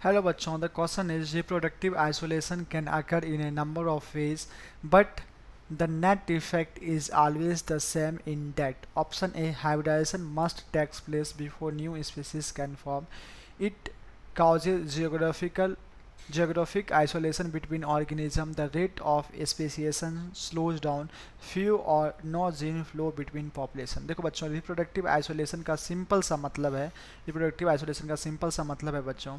Hello bachon, the question is reproductive isolation can occur in a number of ways, but the net effect is always the same in that option A, hybridization must take place before new species can form. It causes geographic isolation between organisms. The rate of speciation slows down. Few or no gene flow between population. देखो बच्चों, reproductive isolation का simple सा मतलब है बच्चों,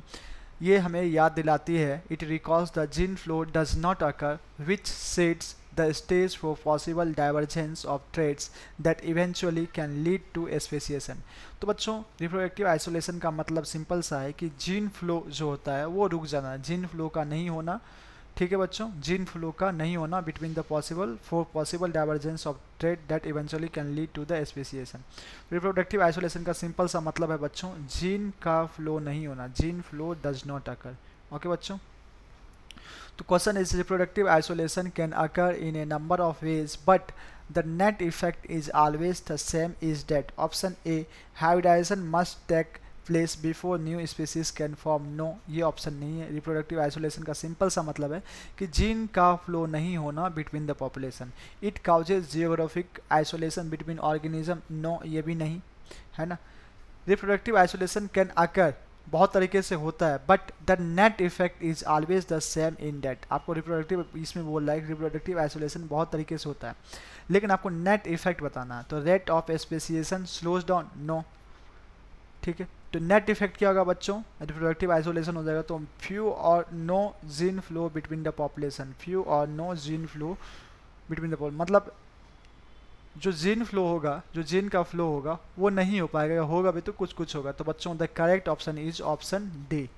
ये हमें याद दिलाती है, it recalls the gene flow does not occur which sets the stage for possible divergence of trades that eventually can lead to speciation. तो बच्चों, रिप्रोडक्टिव आइसोलेशन का मतलब सिंपल सा है कि जीन फ्लो जो होता है वो रुक जाना, जीन फ्लो का नहीं होना। ठीक है बच्चों, जीन फ्लो का नहीं होना between the possible divergence of trade that eventually can lead to the speciation. Reproductive isolation का सिंपल सा मतलब है बच्चों, जीन का फ्लो नहीं होना, gene flow does not occur. Okay बच्चों, तो question is reproductive isolation can occur in a number of ways but the net effect is always the same is that option A, hybridisation must take place before new species can form. No, ये option नहीं है। Reproductive isolation का simple सा मतलब है कि gene का flow नहीं होना between the population. It causes geographic isolation between organism. No, ये भी नहीं है ना। रिप्रोडक्टिव आइसोलेशन कैन अकर बहुत तरीके से होता है, but the net effect is always the same in that. आपको रिप्रोडक्टिव इसमें बोल रहा है कि रिप्रोडक्टिव आइसोलेशन बहुत तरीके से होता है, लेकिन आपको नेट इफेक्ट बताना है। तो rate of speciation slows down. No, ठीक है। तो नेट इफेक्ट क्या होगा बच्चों, रिप्रोडक्टिव आइसोलेशन हो जाएगा तो few or no gene flow between the population, few or no gene flow between the population, मतलब जो जीन फ्लो होगा, जो जीन का फ्लो होगा वो नहीं हो पाएगा, होगा भी तो कुछ कुछ होगा। तो बच्चों, the correct option is option D.